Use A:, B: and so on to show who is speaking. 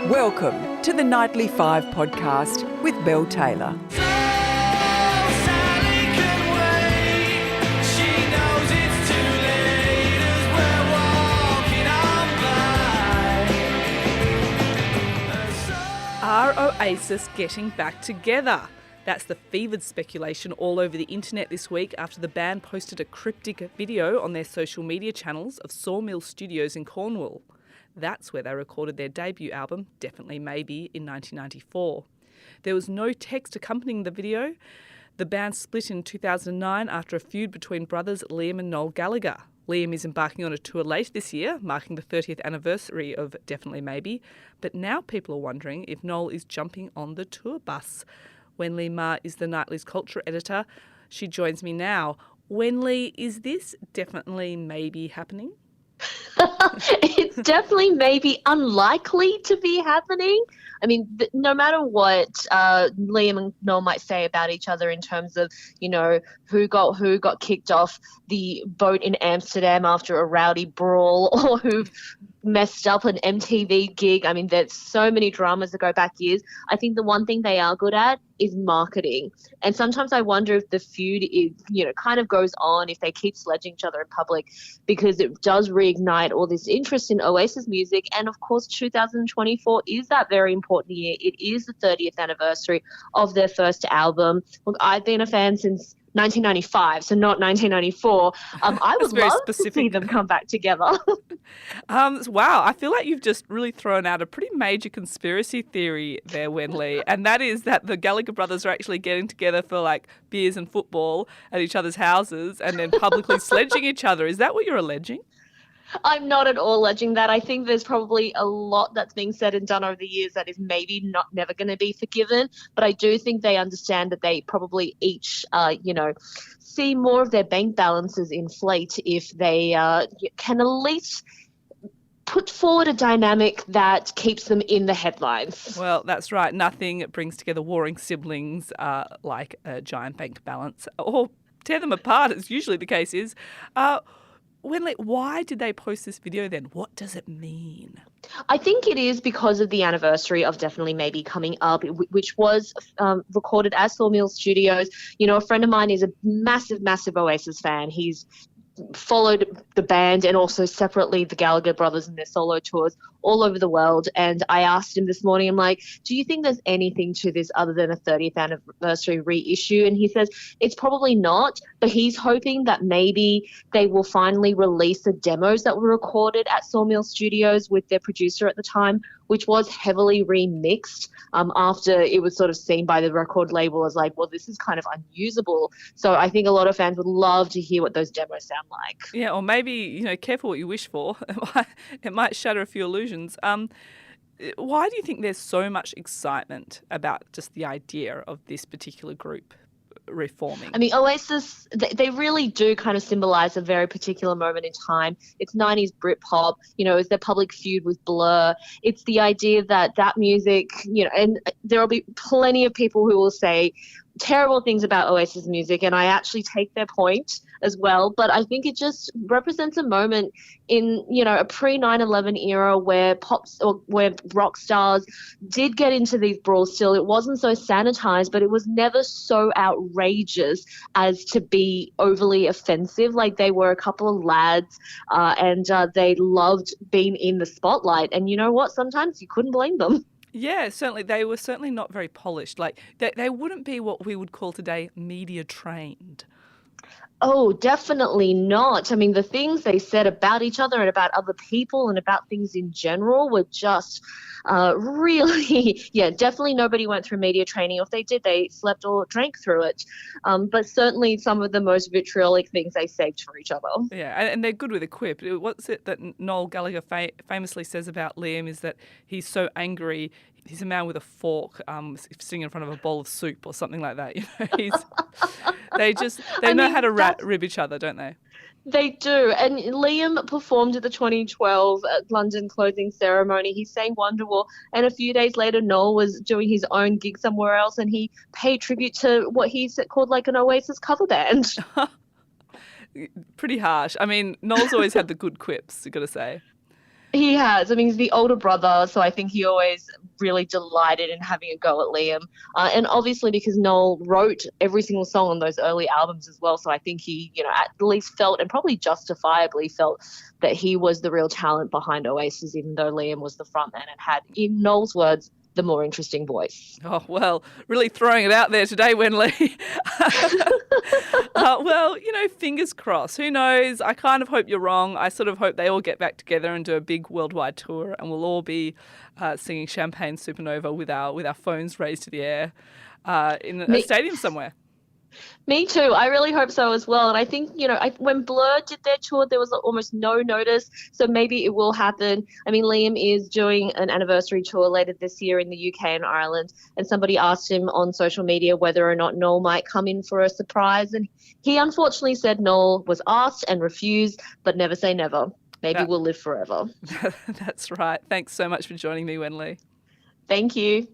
A: Welcome to the Nightly 5 podcast with Belle Taylor.
B: Are Oasis getting back together? That's the fevered speculation all over the internet this week after the band posted a cryptic video on their social media channels of Sawmill Studios in Cornwall. That's where they recorded their debut album, Definitely Maybe, in 1994. There was no text accompanying the video. The band split in 2009 after a feud between brothers Liam and Noel Gallagher. Liam is embarking on a tour later this year, marking the 30th anniversary of Definitely Maybe. But now people are wondering if Noel is jumping on the tour bus. Wenlei Ma is the Nightly's culture editor. She joins me now. Wenlei, is this Definitely Maybe happening?
C: It's definitely maybe unlikely to be happening. I mean, no matter what Liam and Noel might say about each other in terms of, you know, who got kicked off the boat in Amsterdam after a rowdy brawl or who messed up an MTV gig. I mean, there's so many dramas that go back years. I think the one thing they are good at is marketing. And sometimes I wonder if the feud is, you know, kind of goes on if they keep sledging each other in public, because it does reignite all this interest in Oasis music. And of course, 2024 is that very important year. It is the 30th anniversary of their first album. Look, I've been a fan since 1995, so not 1994. I would love to see them come back together.
B: Wow, I feel like you've just really thrown out a pretty major conspiracy theory there, Wenlei, and that is that the Gallagher brothers are actually getting together for like beers and football at each other's houses and then publicly sledging each other. Is that what you're alleging?
C: I'm not at all alleging that. I think there's probably a lot that's being said and done over the years that is maybe never going to be forgiven. But I do think they understand that they probably each, see more of their bank balances inflate if they can at least put forward a dynamic that keeps them in the headlines.
B: Well, that's right. Nothing brings together warring siblings like a giant bank balance or tear them apart, as usually the case is. Wenlei, why did they post this video then? What does it mean?
C: I think it is because of the anniversary of Definitely Maybe coming up, which was recorded at Sawmill Studios. You know, a friend of mine is a massive, massive Oasis fan. He's followed the band and also separately the Gallagher brothers and their solo tours all over the world. And I asked him this morning, I'm like, do you think there's anything to this other than a 30th anniversary reissue? And he says it's probably not, but he's hoping that maybe they will finally release the demos that were recorded at Sawmill Studios with their producer at the time, which was heavily remixed after it was sort of seen by the record label as like, well, this is kind of unusable. So I think a lot of fans would love to hear what those demos sound like.
B: Yeah, or maybe, you know, careful what you wish for. It might shatter a few illusions. Why do you think there's so much excitement about just the idea of this particular group reforming?
C: I mean, Oasis, they really do kind of symbolise a very particular moment in time. It's 90s Britpop, you know, it's their public feud with Blur. It's the idea that music, you know, and there will be plenty of people who will say terrible things about Oasis music, and I actually take their point as well. But I think it just represents a moment in, you know, a pre-9/11 era where where rock stars did get into these brawls still. It wasn't so sanitized, but it was never so outrageous as to be overly offensive. Like, they were a couple of lads and they loved being in the spotlight. And you know what? Sometimes you couldn't blame them.
B: Yeah, certainly. They were certainly not very polished. Like, they wouldn't be what we would call today media trained.
C: Oh, definitely not. I mean, the things they said about each other and about other people and about things in general were just really, yeah, definitely nobody went through media training. Or if they did, they slept or drank through it. But certainly some of the most vitriolic things they saved for each other. Yeah,
B: and they're good with a quip. What's it that Noel Gallagher famously says about Liam is that he's so angry, he's a man with a fork sitting in front of a bowl of soup or something like that. You know, they know how to rib each other, don't they?
C: They do. And Liam performed at the 2012 London closing ceremony. He sang Wonderwall, and a few days later Noel was doing his own gig somewhere else, and he paid tribute to what he called like an Oasis cover band.
B: Pretty harsh. I mean, Noel's always had the good quips, you got to say.
C: He has. I mean, he's the older brother, so I think he always really delighted in having a go at Liam. And obviously because Noel wrote every single song on those early albums as well, so I think he, at least felt, and probably justifiably felt, that he was the real talent behind Oasis, even though Liam was the frontman and had, in Noel's words, the more interesting voice.
B: Oh, well, really throwing it out there today, Wenley. Well, fingers crossed. Who knows? I kind of hope you're wrong. I sort of hope they all get back together and do a big worldwide tour, and we'll all be singing Champagne Supernova with our phones raised to the air in a stadium somewhere.
C: Me too. I really hope so as well. And I think, when Blur did their tour, there was almost no notice. So maybe it will happen. I mean, Liam is doing an anniversary tour later this year in the UK and Ireland. And somebody asked him on social media whether or not Noel might come in for a surprise. And he unfortunately said Noel was asked and refused, but never say never. Maybe we'll live forever.
B: That's right. Thanks so much for joining me, Wenley.
C: Thank you.